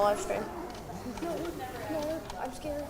live stream. No, I'm scared.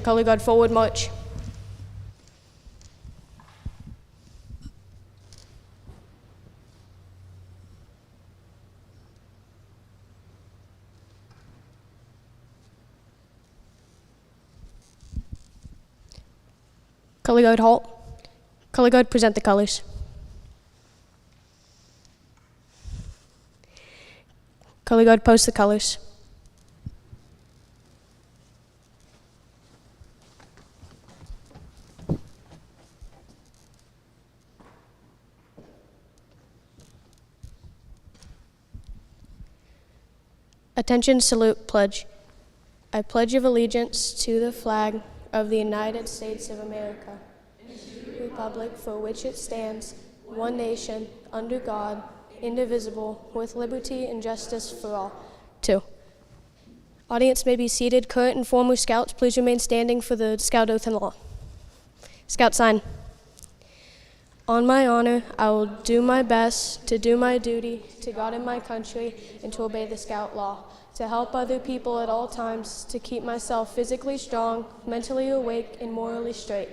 Color guard forward march. Color guard halt. Color guard present the colors. Color guard post the colors. Attention, salute, pledge. I pledge of allegiance to the flag of the United States of America, republic for which it stands, one nation, under God, indivisible, with liberty and justice for all. 2. Audience may be seated. Current and former scouts, please remain standing for the scout oath and law. Scout sign. On my honor, I will do my best to do my duty to God and my country and to obey the scout law, to help other people at all times, to keep myself physically strong, mentally awake, and morally straight.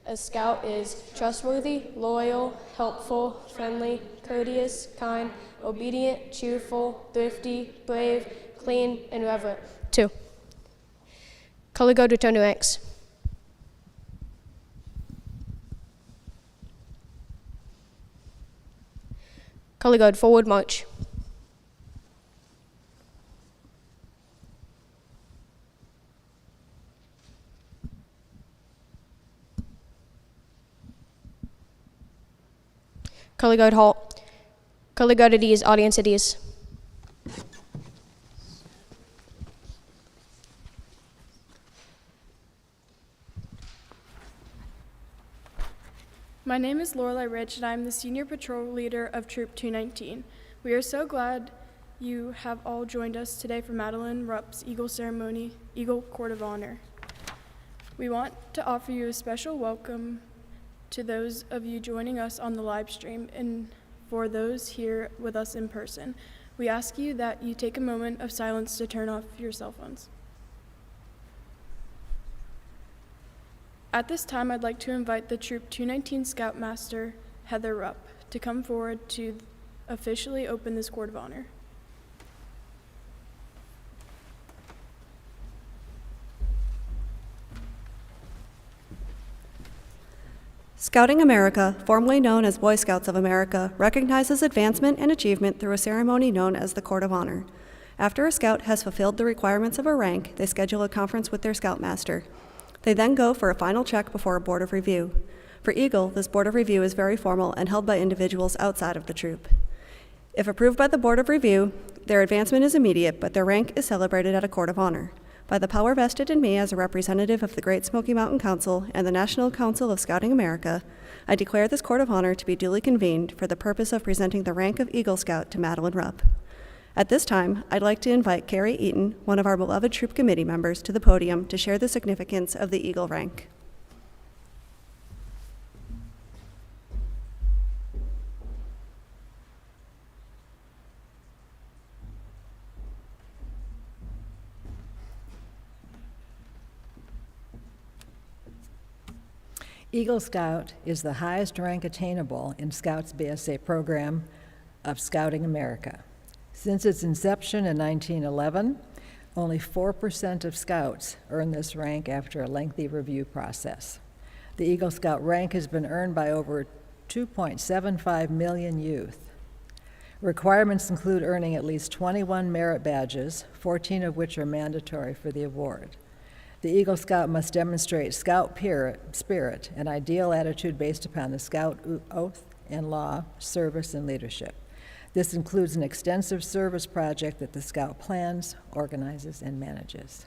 A scout is trustworthy, loyal, helpful, friendly, courteous, kind, obedient, cheerful, thrifty, brave, clean, and reverent. 2. Color guard return to ranks. Color guard forward march. Color guard halt. Color guard at ease, audience at ease. My name is Lorelai Rich, and I'm the Senior Patrol Leader of Troop 219. We are so glad you have all joined us today for Madelyn Rupp's Eagle Ceremony, Eagle Court of Honor. We want to offer you a special welcome to those of you joining us on the live stream, and for those here with us in person. We ask you that you take a moment of silence to turn off your cell phones. At this time, I'd like to invite the Troop 219 Scoutmaster, Heather Rupp, to come forward to officially open this Court of Honor. Scouting America, formerly known as Boy Scouts of America, recognizes advancement and achievement through a ceremony known as the Court of Honor. After a scout has fulfilled the requirements of a rank, they schedule a conference with their Scoutmaster. They then go for a final check before a board of review. For Eagle, this board of review is very formal and held by individuals outside of the troop. If approved by the board of review, their advancement is immediate, but their rank is celebrated at a court of honor. By the power vested in me as a representative of the Great Smoky Mountain Council and the National Council of Scouting America, I declare this court of honor to be duly convened for the purpose of presenting the rank of Eagle Scout to Madelyn Rupp. At this time, I'd like to invite Carrie Eaton, one of our beloved troop committee members, to the podium to share the significance of the Eagle rank. Eagle Scout is the highest rank attainable in Scouts BSA program of Scouting America. Since its inception in 1911, only 4% of Scouts earn this rank after a lengthy review process. The Eagle Scout rank has been earned by over 2.75 million youth. Requirements include earning at least 21 merit badges, 14 of which are mandatory for the award. The Eagle Scout must demonstrate Scout spirit, an ideal attitude based upon the Scout oath and law, service, and leadership. This includes an extensive service project that the Scout plans, organizes, and manages.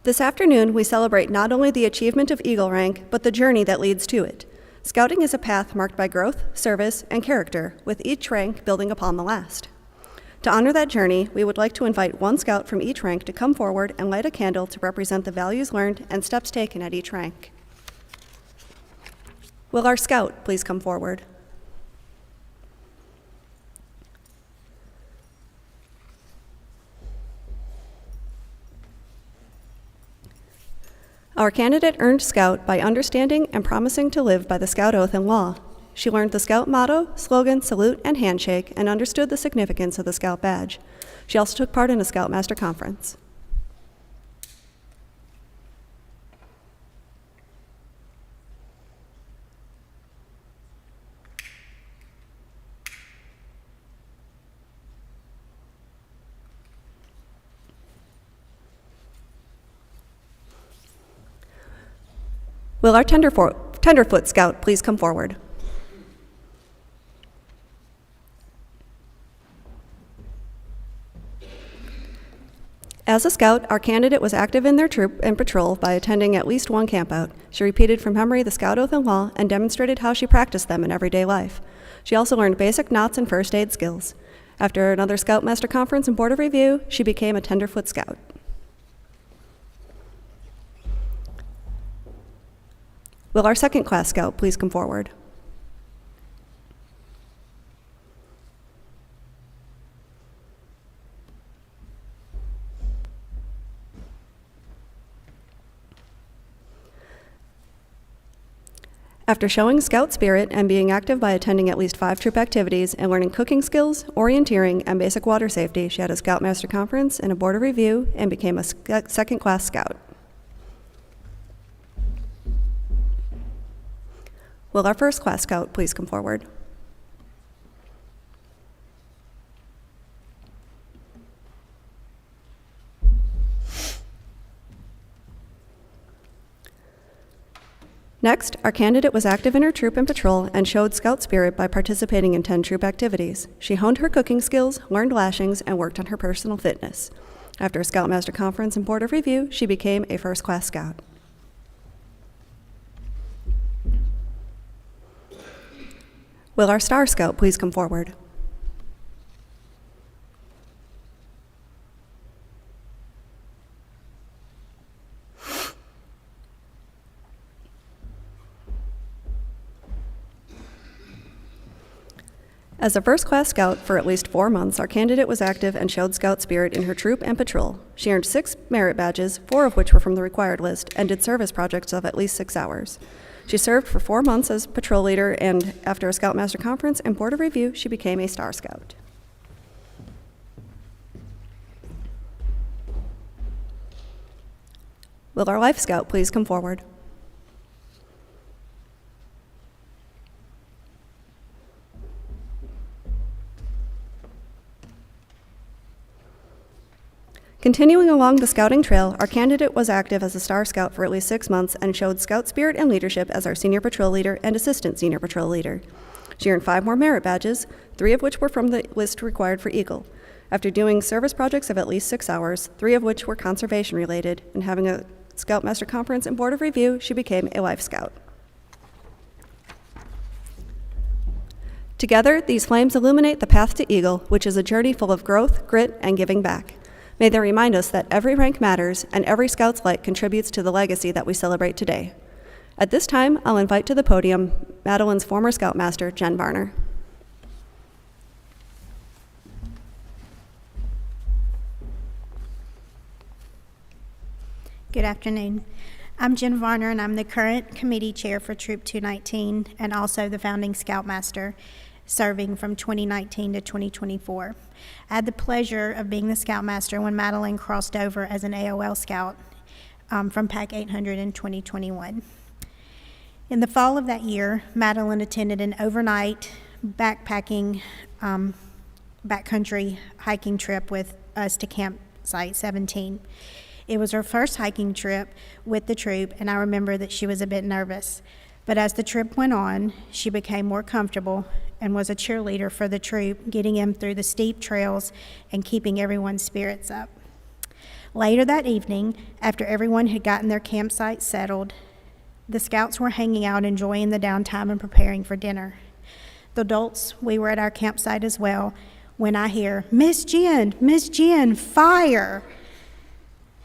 This afternoon, we celebrate not only the achievement of Eagle rank, but the journey that leads to it. Scouting is a path marked by growth, service, and character, with each rank building upon the last. To honor that journey, we would like to invite one scout from each rank to come forward and light a candle to represent the values learned and steps taken at each rank. Will our scout please come forward? Our candidate earned Scout by understanding and promising to live by the Scout oath and law. She learned the Scout motto, slogan, salute, and handshake, and understood the significance of the Scout badge. She also took part in a Scoutmaster conference. Will our Tenderfoot Scout please come forward? As a scout, our candidate was active in their troop and patrol by attending at least one campout. She repeated from memory the Scout oath and law and demonstrated how she practiced them in everyday life. She also learned basic knots and first aid skills. After another Scoutmaster conference and board of review, she became a Tenderfoot Scout. Will our second class scout please come forward? After showing Scout spirit and being active by attending at least 5 troop activities and learning cooking skills, orienteering, and basic water safety, she had a Scoutmaster conference and a board of review and became a second class scout. Will our first class scout please come forward? Next, our candidate was active in her troop and patrol and showed Scout spirit by participating in 10 troop activities. She honed her cooking skills, learned lashings, and worked on her personal fitness. After a Scoutmaster Conference and Board of Review, she became a first-class Scout. Will our Star Scout please come forward? As a first-class Scout for at least 4 months, our candidate was active and showed Scout spirit in her troop and patrol. She earned 6 merit badges, 4 of which were from the required list, and did service projects of at least 6 hours. She served for 4 months as patrol leader, and after a Scoutmaster Conference and Board of Review, she became a Star Scout. Will our Life Scout please come forward? Continuing along the Scouting trail, our candidate was active as a Star Scout for at least 6 months and showed Scout spirit and leadership as our Senior Patrol Leader and Assistant Senior Patrol Leader. She earned 5 more merit badges, 3 of which were from the list required for Eagle. After doing service projects of at least 6 hours, 3 of which were conservation related, and having a Scoutmaster Conference and Board of Review, she became a Life Scout. Together, these flames illuminate the path to Eagle, which is a journey full of growth, grit, and giving back. May they remind us that every rank matters and every Scout's light contributes to the legacy that we celebrate today. At this time, I'll invite to the podium Madelyn's former Scoutmaster, Jen Varner. Good afternoon. I'm Jen Varner, and I'm the current committee chair for Troop 219 and also the founding Scoutmaster, serving from 2019 to 2024. I had the pleasure of being the Scoutmaster when Madelyn crossed over as an AOL Scout from Pack 800 in 2021. In the fall of that year, Madelyn attended an overnight backpacking, backcountry hiking trip with us to Campsite 17. It was her first hiking trip with the troop, and I remember that she was a bit nervous. But as the trip went on, she became more comfortable and was a cheerleader for the troop, getting them through the steep trails and keeping everyone's spirits up. Later that evening, after everyone had gotten their campsite settled, the Scouts were hanging out, enjoying the downtime and preparing for dinner. The adults, we were at our campsite as well, when I hear, Miss Jen, fire!"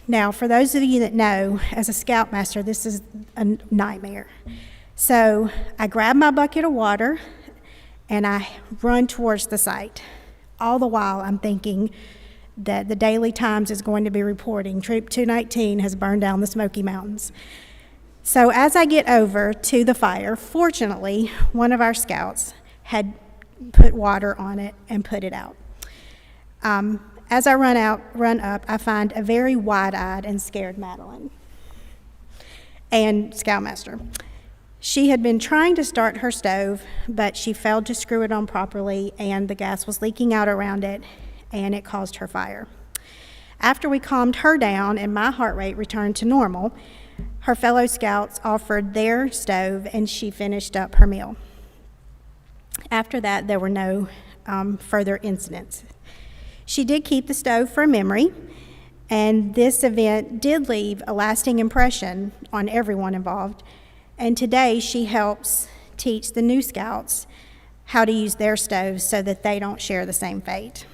Now, for those of you that know, as a Scoutmaster, this is a nightmare. So I grab my bucket of water and I run towards the site. All the while I'm thinking that the Daily Times is going to be reporting Troop 219 has burned down the Smoky Mountains. So as I get over to the fire, fortunately, one of our Scouts had put water on it and put it out. As I run up, I find a very wide-eyed and scared Madelyn and Scoutmaster. She had been trying to start her stove, but she failed to screw it on properly, and the gas was leaking out around it, and it caused her fire. After we calmed her down and my heart rate returned to normal, her fellow Scouts offered their stove, and she finished up her meal. After that, there were no further incidents. She did keep the stove for a memory, and this event did leave a lasting impression on everyone involved. And today she helps teach the new Scouts how to use their stoves so that they don't share the same fate.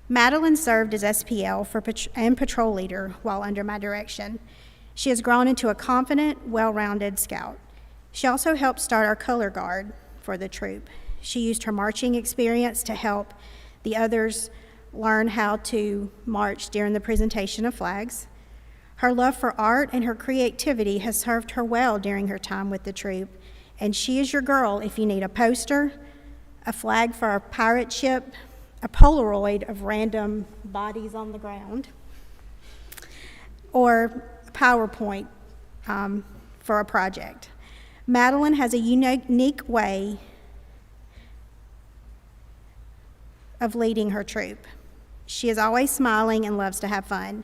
Madelyn served as SPL and patrol leader while under my direction. She has grown into a confident, well-rounded Scout. She also helped start our color guard for the troop. She used her marching experience to help the others learn how to march during the presentation of flags. Her love for art and her creativity has served her well during her time with the troop, and she is your girl if you need a poster, a flag for a pirate ship, a Polaroid of random bodies on the ground, or a PowerPoint for a project. Madelyn has a unique way of leading her troop. She is always smiling and loves to have fun.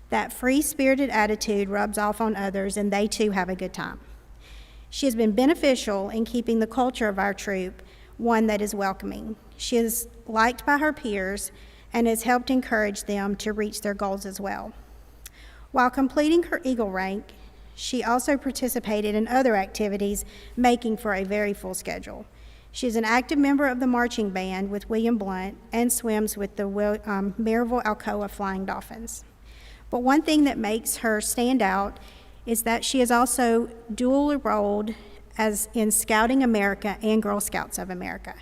That free-spirited attitude rubs off on others, and they too have a good time. She has been beneficial in keeping the culture of our troop one that is welcoming. She is liked by her peers and has helped encourage them to reach their goals as well. While completing her Eagle rank, she also participated in other activities, making for a very full schedule. She is an active member of the marching band with William Blunt and swims with the Maryville Alcoa Flying Dolphins. But one thing that makes her stand out is that she is also dual enrolled as in Scouting America and Girl Scouts of America.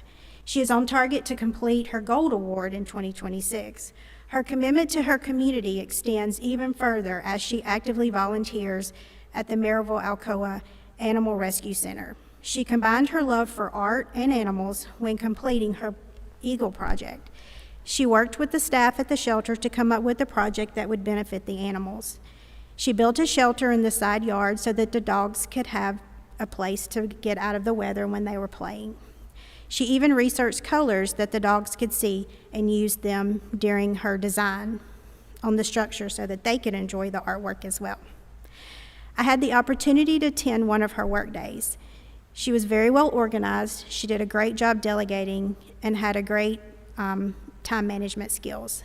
She is on target to complete her Gold Award in 2026. Her commitment to her community extends even further as she actively volunteers at the Maryville Alcoa Animal Rescue Center. She combined her love for art and animals when completing her Eagle project. She worked with the staff at the shelter to come up with a project that would benefit the animals. She built a shelter in the side yard so that the dogs could have a place to get out of the weather when they were playing. She even researched colors that the dogs could see and used them during her design on the structure so that they could enjoy the artwork as well. I had the opportunity to attend one of her work days. She was very well organized. She did a great job delegating and had a great time management skills.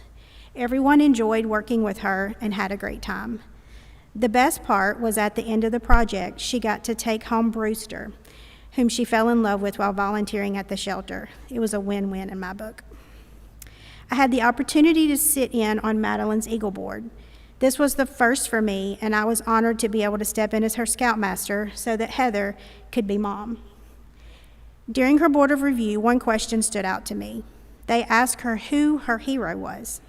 Everyone enjoyed working with her and had a great time. The best part was at the end of the project, she got to take home Brewster, whom she fell in love with while volunteering at the shelter. It was a win-win in my book. I had the opportunity to sit in on Madelyn's Eagle Board. This was the first for me, and I was honored to be able to step in as her scoutmaster so that Heather could be mom. During her board of review, one question stood out to me. They asked her who her hero was.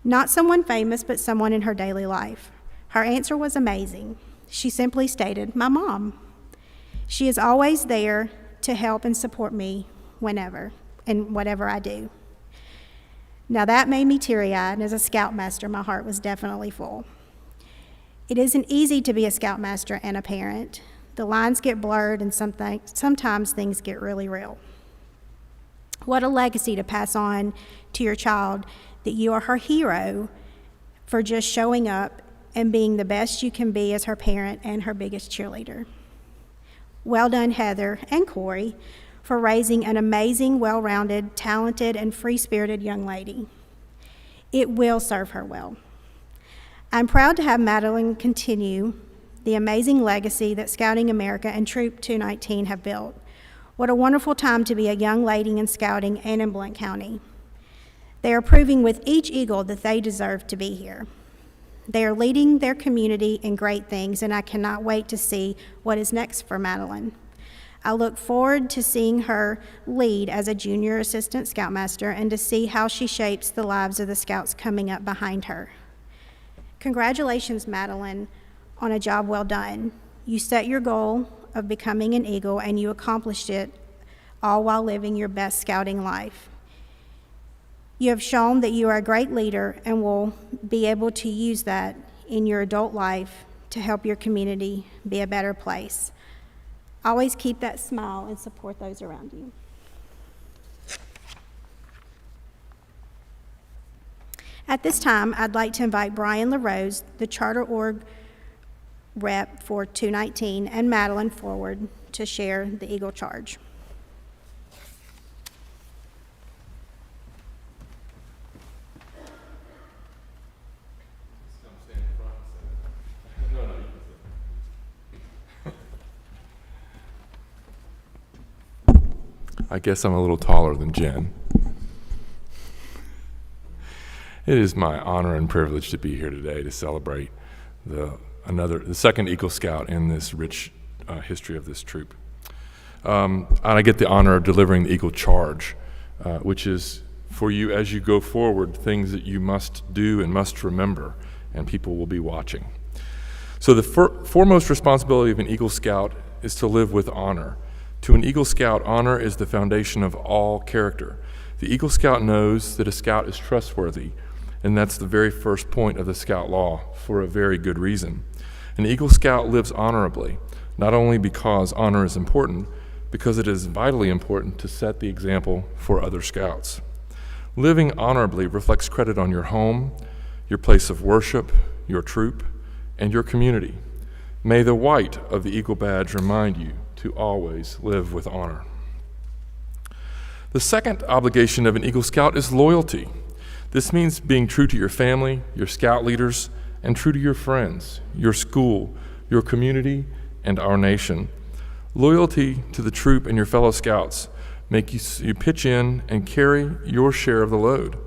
Not someone famous, but someone in her daily life. Her answer was amazing. She simply stated, "My mom." She is always there to help and support me whenever and whatever I do. Now that made me teary-eyed, and as a scoutmaster, my heart was definitely full. It isn't easy to be a scoutmaster and a parent. The lines get blurred, and sometimes things get really real. What a legacy to pass on to your child, that you are her hero for just showing up and being the best you can be as her parent and her biggest cheerleader. Well done, Heather and Corey, for raising an amazing, well-rounded, talented, and free-spirited young lady. It will serve her well. I'm proud to have Madelyn continue the amazing legacy that Scouting America and Troop 219 have built. What a wonderful time to be a young lady in Scouting and in Blount County. They are proving with each Eagle that they deserve to be here. They are leading their community in great things, and I cannot wait to see what is next for Madelyn. I look forward to seeing her lead as a junior assistant scoutmaster and to see how she shapes the lives of the scouts coming up behind her. Congratulations, Madelyn, on a job well done. You set your goal of becoming an Eagle, and you accomplished it all while living your best scouting life. You have shown that you are a great leader and will be able to use that in your adult life to help your community be a better place. Always keep that smile and support those around you. At this time, I'd like to invite Brian LaRose, the Charter Org rep for 219, and Madelyn forward to share the Eagle Charge. I guess I'm a little taller than Jen. It is my honor and privilege to be here today to celebrate the second Eagle Scout in this rich history of this troop. And I get the honor of delivering the Eagle Charge, which is for you as you go forward, things that you must do and must remember, and people will be watching. So the foremost responsibility of an Eagle Scout is to live with honor. To an Eagle Scout, honor is the foundation of all character. The Eagle Scout knows that a scout is trustworthy, and that's the very first point of the Scout Law for a very good reason. An Eagle Scout lives honorably, not only because honor is important, because it is vitally important to set the example for other Scouts. Living honorably reflects credit on your home, your place of worship, your troop, and your community. May the white of the Eagle Badge remind you to always live with honor. The second obligation of an Eagle Scout is loyalty. This means being true to your family, your scout leaders, and true to your friends, your school, your community, and our nation. Loyalty to the troop and your fellow scouts make you pitch in and carry your share of the load.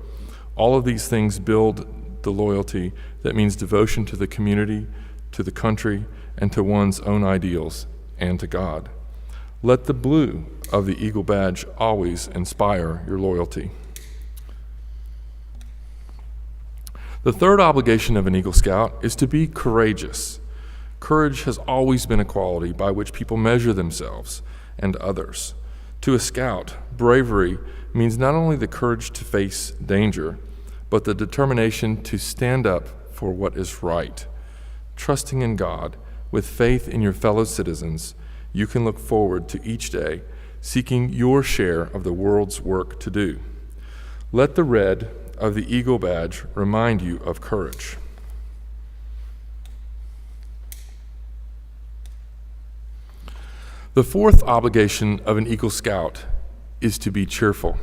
All of these things build the loyalty that means devotion to the community, to the country, and to one's own ideals and to God. Let the blue of the Eagle Badge always inspire your loyalty. The third obligation of an Eagle Scout is to be courageous. Courage has always been a quality by which people measure themselves and others. To a scout, bravery means not only the courage to face danger, but the determination to stand up for what is right. Trusting in God, with faith in your fellow citizens, you can look forward to each day, seeking your share of the world's work to do. Let the red of the Eagle Badge remind you of courage. The fourth obligation of an Eagle Scout is to be cheerful.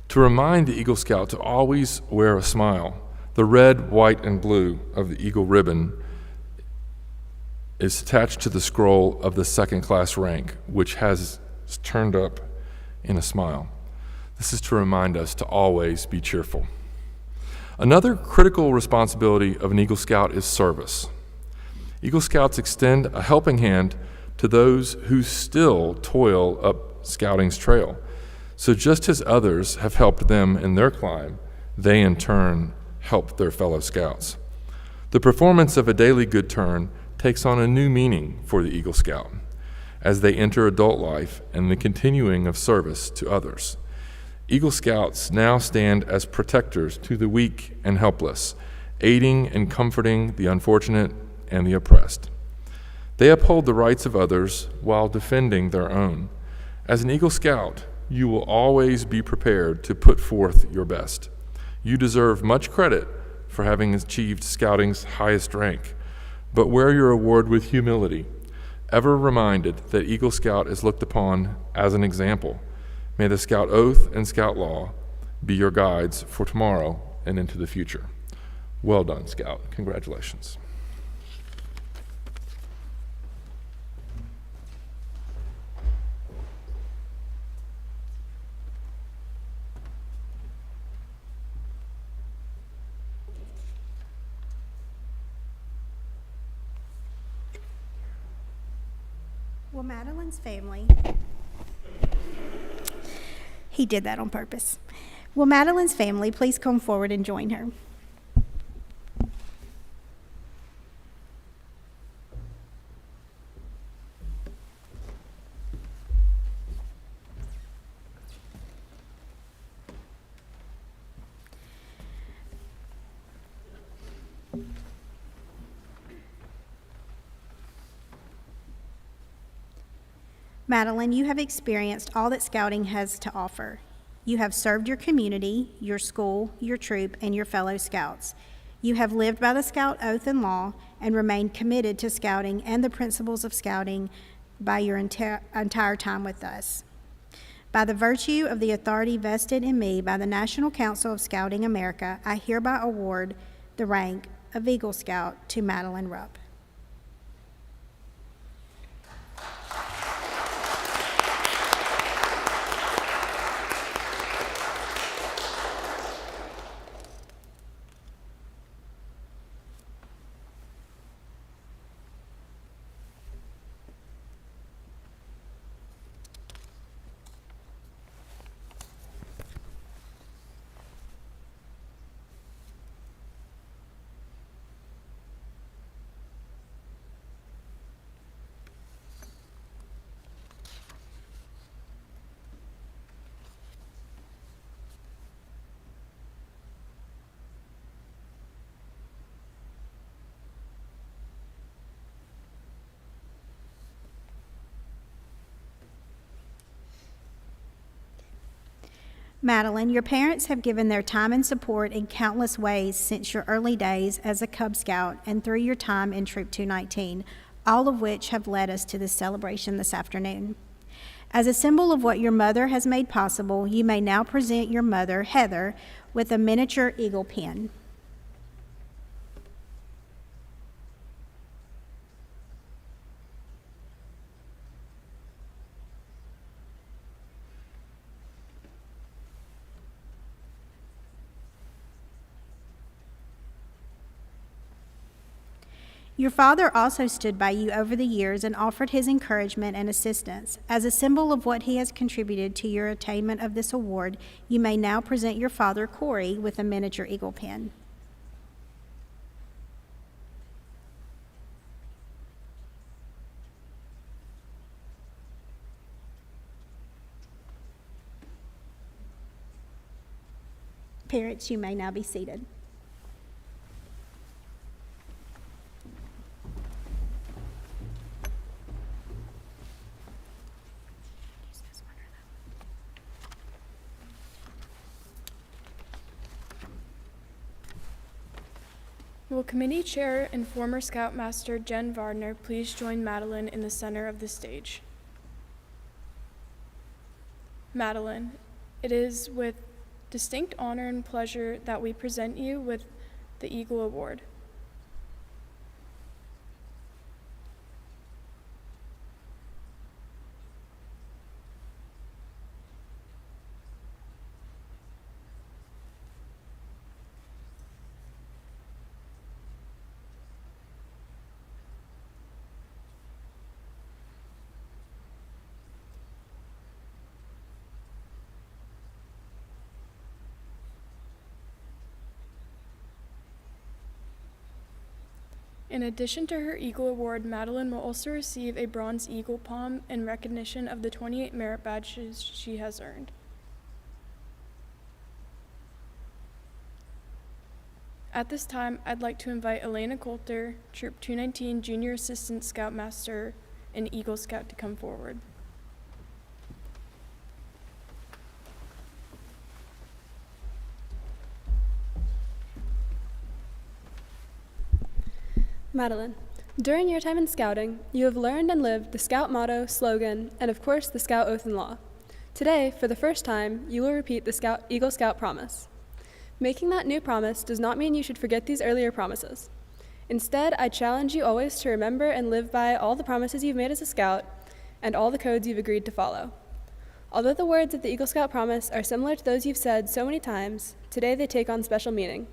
To remind the Eagle Scout to always wear a smile, the red, white, and blue of the Eagle ribbon is attached to the scroll of the second-class rank, which has turned up in a smile. This is to remind us to always be cheerful. Another critical responsibility of an Eagle Scout is service. Eagle Scouts extend a helping hand to those who still toil up Scouting's trail. So just as others have helped them in their climb, they in turn help their fellow Scouts. The performance of a daily good turn takes on a new meaning for the Eagle Scout as they enter adult life and the continuing of service to others. Eagle Scouts now stand as protectors to the weak and helpless, aiding and comforting the unfortunate and the oppressed. They uphold the rights of others while defending their own. As an Eagle Scout, you will always be prepared to put forth your best. You deserve much credit for having achieved Scouting's highest rank, but wear your award with humility, ever reminded that Eagle Scout is looked upon as an example. May the Scout Oath and Scout Law be your guides for tomorrow and into the future. Well done, Scout. Congratulations. Will Madelyn's family, he did that on purpose. Will Madelyn's family please come forward and join her? Madelyn, you have experienced all that Scouting has to offer. You have served your community, your school, your troop, and your fellow Scouts. You have lived by the Scout Oath and Law and remained committed to Scouting and the principles of Scouting by your entire time with us. By the virtue of the authority vested in me by the National Council of Scouting America, I hereby award the rank of Eagle Scout to Madelyn Rupp. Madelyn, your parents have given their time and support in countless ways since your early days as a Cub Scout and through your time in Troop 219. all of which have led us to this celebration this afternoon. As a symbol of what your mother has made possible, you may now present your mother, Heather, with a miniature eagle pen. Your father also stood by you over the years and offered his encouragement and assistance. As a symbol of what he has contributed to your attainment of this award, you may now present your father, Corey, with a miniature eagle pen. Parents, you may now be seated. Will Committee Chair and former Scoutmaster Jen Vardner please join Madelyn in the center of the stage? Madelyn, it is with distinct honor and pleasure that we present you with the Eagle Award. In addition to her Eagle Award, Madelyn will also receive a Bronze Eagle Palm in recognition of the 28 merit badges she has earned. At this time, I'd like to invite Elena Coulter, Troop 219 Junior Assistant Scoutmaster and Eagle Scout, to come forward. Madelyn, during your time in Scouting, you have learned and lived the Scout motto, slogan, and of course the Scout oath and law. Today, for the first time, you will repeat the Eagle Scout promise. Making that new promise does not mean you should forget these earlier promises. Instead, I challenge you always to remember and live by all the promises you've made as a Scout and all the codes you've agreed to follow. Although the words of the Eagle Scout promise are similar to those you've said so many times, today they take on special meaning.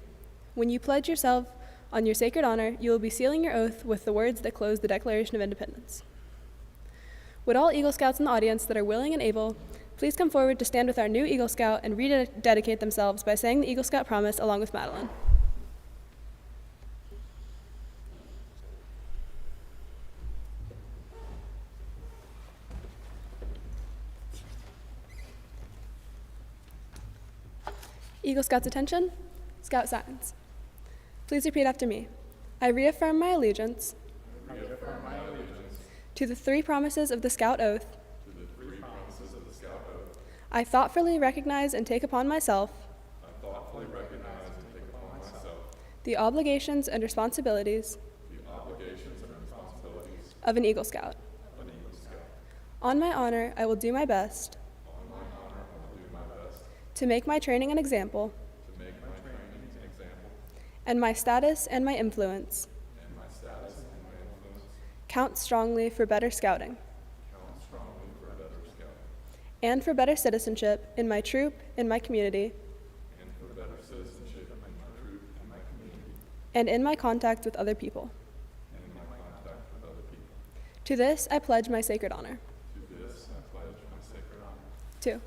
When you pledge yourself on your sacred honor, you will be sealing your oath with the words that close the Declaration of Independence. Would all Eagle Scouts in the audience that are willing and able please come forward to stand with our new Eagle Scout and rededicate themselves by saying the Eagle Scout promise along with Madelyn. Eagle Scouts, attention. Scout signs. Please repeat after me. I reaffirm my allegiance to the three promises of the Scout Oath. I thoughtfully recognize and take upon myself the obligations and responsibilities of an Eagle Scout. On my honor, I will do my best to make my training an example and my status and my influence count strongly for better scouting and for better citizenship in my troop, in my community, and in my contact with other people. To this, I pledge my sacred honor. 2.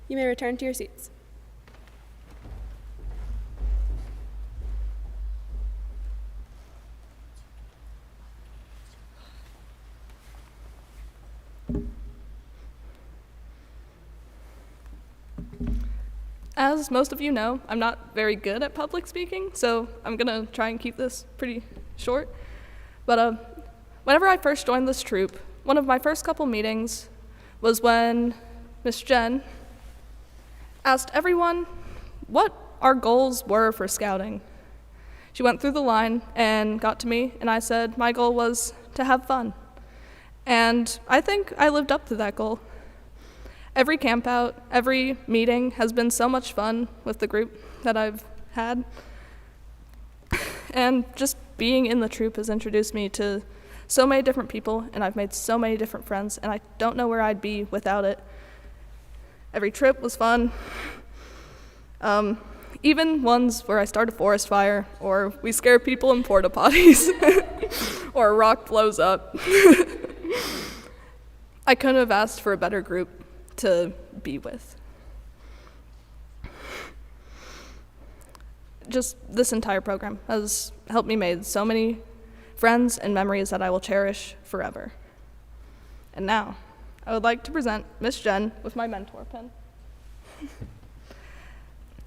You may return to your seats. As most of you know, I'm not very good at public speaking, so I'm going to try and keep this pretty short. But whenever I first joined this troop, one of my first couple meetings was when Miss Jen asked everyone what our goals were for scouting. She went through the line and got to me, and I said my goal was to have fun. And I think I lived up to that goal. Every camp out, every meeting has been so much fun with the group that I've had. And just being in the troop has introduced me to so many different people, and I've made so many different friends, and I don't know where I'd be without it. Every trip was fun. Even ones where I start a forest fire, or we scare people in porta potties, or a rock blows up. I couldn't have asked for a better group to be with. Just this entire program has helped me make so many friends and memories that I will cherish forever. And now, I would like to present Miss Jen with my mentor pin.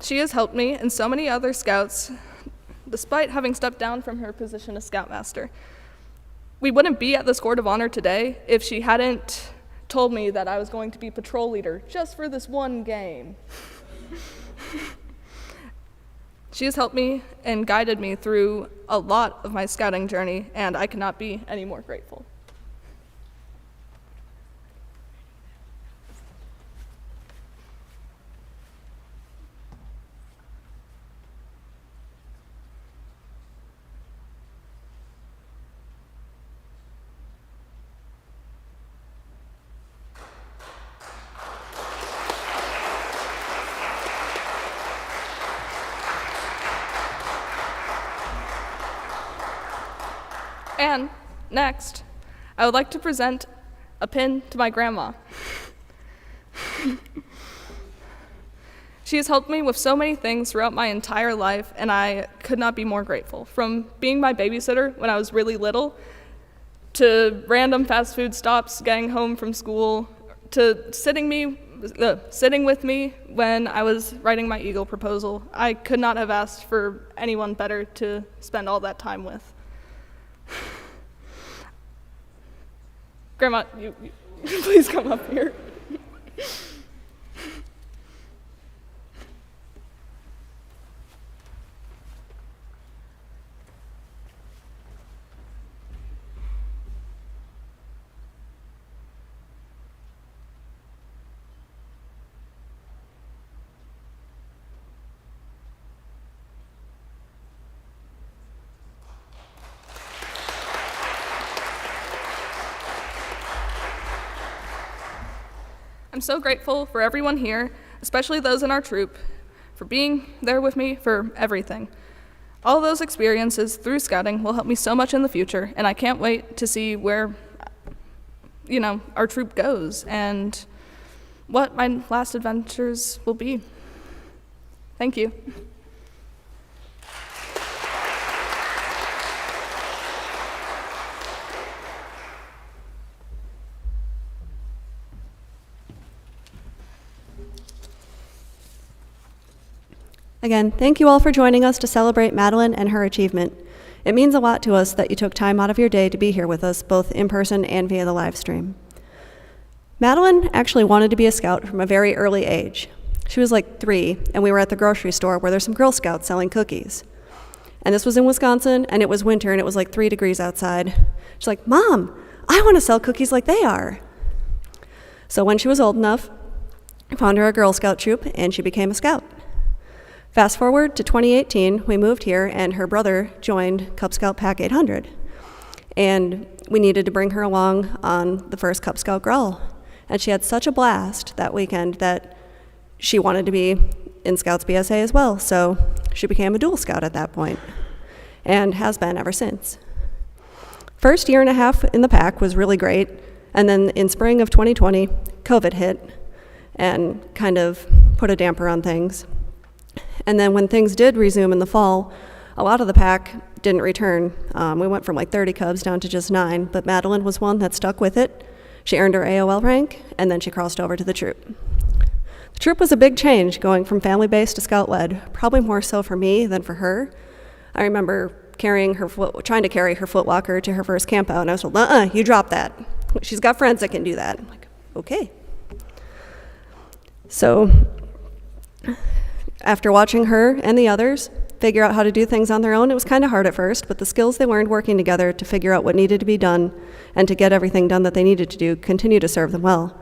She has helped me and so many other scouts, despite having stepped down from her position as Scoutmaster. We wouldn't be at this Court of Honor today if she hadn't told me that I was going to be patrol leader just for this one game. She has helped me and guided me through a lot of my scouting journey, and I cannot be any more grateful. And next, I would like to present a pin to my grandma. She has helped me with so many things throughout my entire life, and I could not be more grateful. From being my babysitter when I was really little, to random fast food stops getting home from school, to sitting with me when I was writing my Eagle proposal. I could not have asked for anyone better to spend all that time with. Grandma, you please come up here. I'm so grateful for everyone here, especially those in our troop, for being there with me for everything. All those experiences through scouting will help me so much in the future, and I can't wait to see where, our troop goes and what my last adventures will be. Thank you. Again, thank you all for joining us to celebrate Madelyn and her achievement. It means a lot to us that you took time out of your day to be here with us, both in person and via the live stream. Madelyn actually wanted to be a scout from a very early age. She was like 3, and we were at the grocery store where there's some Girl Scouts selling cookies. And this was in Wisconsin, and it was winter, and it was like 3 degrees outside. She's like, "Mom, I want to sell cookies like they are." So when she was old enough, I found her a Girl Scout troop, and she became a scout. Fast forward to 2018, we moved here, and her brother joined Cub Scout Pack 800. And we needed to bring her along on the first Cub Scout Growl. And she had such a blast that weekend that she wanted to be in Scouts BSA as well, so she became a dual scout at that point, and has been ever since. First year and a half in the pack was really great, and then in spring of 2020, COVID hit and kind of put a damper on things. And then when things did resume in the fall, a lot of the pack didn't return. We went from like 30 cubs down to just 9, but Madelyn was one that stuck with it. She earned her AOL rank, and then she crossed over to the troop. The troop was a big change, going from family-based to scout-led, probably more so for me than for her. I remember trying to carry her foot locker to her first camp out, and I was told, you drop that. She's got friends that can do that. I'm like, okay. So after watching her and the others figure out how to do things on their own. It was kind of hard at first, but the skills they learned working together to figure out what needed to be done and to get everything done that they needed to do continue to serve them well.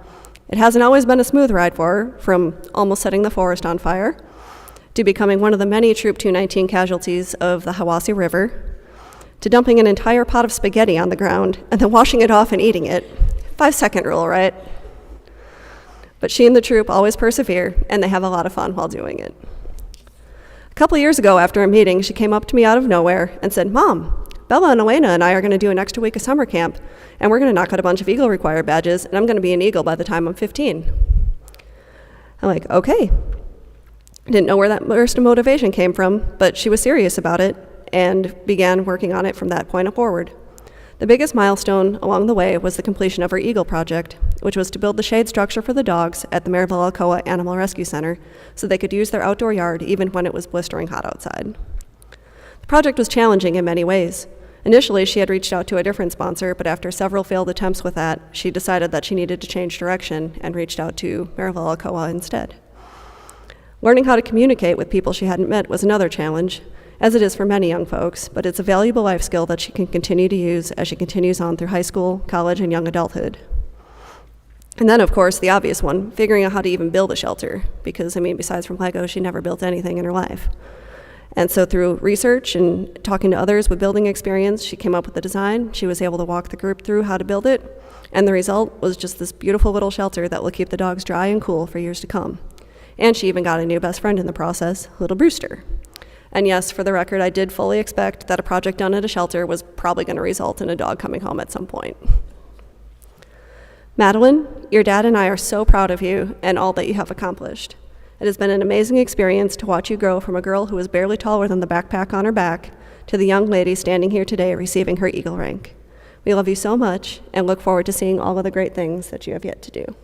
It hasn't always been a smooth ride for her, from almost setting the forest on fire to becoming one of the many Troop 219 casualties of the Hiwassee River, to dumping an entire pot of spaghetti on the ground and then washing it off and eating it. 5-second rule, right? But she and the troop always persevere, and they have a lot of fun while doing it. A couple years ago, after a meeting, she came up to me out of nowhere and said, "Mom, Bella and Elena and I are going to do an extra week of summer camp, and we're going to knock out a bunch of Eagle required badges, and I'm going to be an Eagle by the time I'm 15. I'm like, okay. Didn't know where that burst of motivation came from, but she was serious about it and began working on it from that point forward. The biggest milestone along the way was the completion of her Eagle project, which was to build the shade structure for the dogs at the Maryville Alcoa Animal Rescue Center so they could use their outdoor yard even when it was blistering hot outside. The project was challenging in many ways. Initially, she had reached out to a different sponsor, but after several failed attempts with that, she decided that she needed to change direction and reached out to Maryville Alcoa instead. Learning how to communicate with people she hadn't met was another challenge, as it is for many young folks, but it's a valuable life skill that she can continue to use as she continues on through high school, college, and young adulthood. And then, of course, the obvious one, figuring out how to even build a shelter, because, besides from Lego, she never built anything in her life. And so through research and talking to others with building experience, she came up with the design. She was able to walk the group through how to build it, and the result was just this beautiful little shelter that will keep the dogs dry and cool for years to come. And she even got a new best friend in the process, little Brewster. And yes, for the record, I did fully expect that a project done at a shelter was probably going to result in a dog coming home at some point. Madelyn, your dad and I are so proud of you and all that you have accomplished. It has been an amazing experience to watch you grow from a girl who was barely taller than the backpack on her back to the young lady standing here today receiving her Eagle rank. We love you so much and look forward to seeing all of the great things that you have yet to do.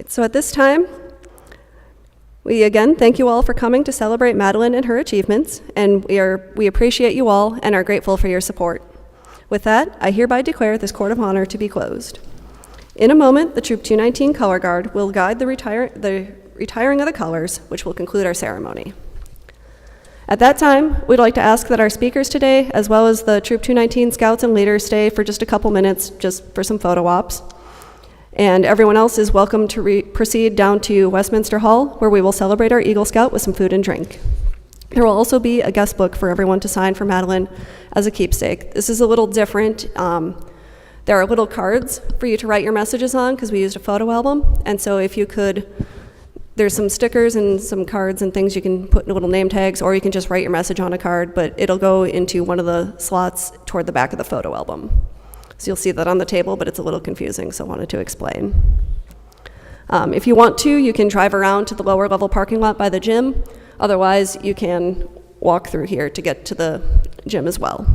So at this time, we again thank you all for coming to celebrate Madelyn and her achievements, and we appreciate you all and are grateful for your support. With that, I hereby declare this Court of Honor to be closed. In a moment, the Troop 219 Color Guard will guide the retiring of the colors, which will conclude our ceremony. At that time, we'd like to ask that our speakers today, as well as the Troop 219 Scouts and leaders, stay for just a couple minutes just for some photo ops. And everyone else is welcome to proceed down to Westminster Hall, where we will celebrate our Eagle Scout with some food and drink. There will also be a guest book for everyone to sign for Madelyn as a keepsake. This is a little different. There are little cards for you to write your messages on because we used a photo album. And so if you could, there's some stickers and some cards and things you can put in little name tags, or you can just write your message on a card, but it'll go into one of the slots toward the back of the photo album. So you'll see that on the table, but it's a little confusing, so I wanted to explain. If you want to, you can drive around to the lower level parking lot by the gym. Otherwise, you can walk through here to get to the gym as well.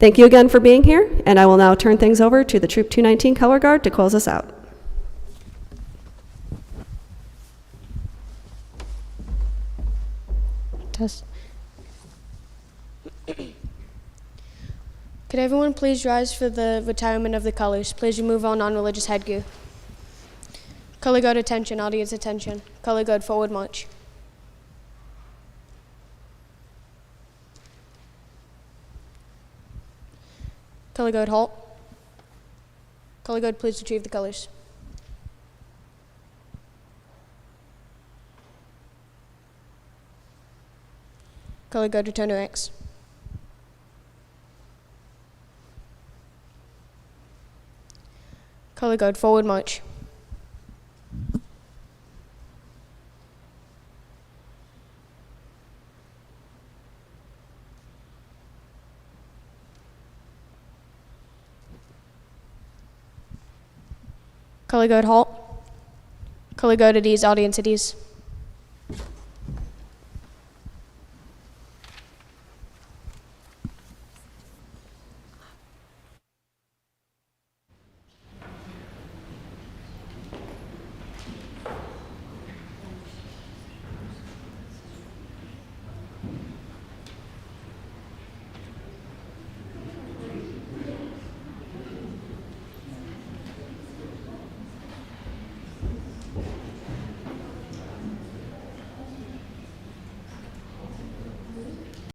Thank you again for being here, and I will now turn things over to the Troop 219 Color Guard to close us out. Test. Could everyone please rise for the retirement of the colors? Please remove all non-religious headgear. Color guard attention, audience attention. Color guard forward march. Color guard halt. Color guard please retrieve the colors. Color guard return to ranks. Color guard forward march. Color guard halt. Color guard at ease, audience at ease.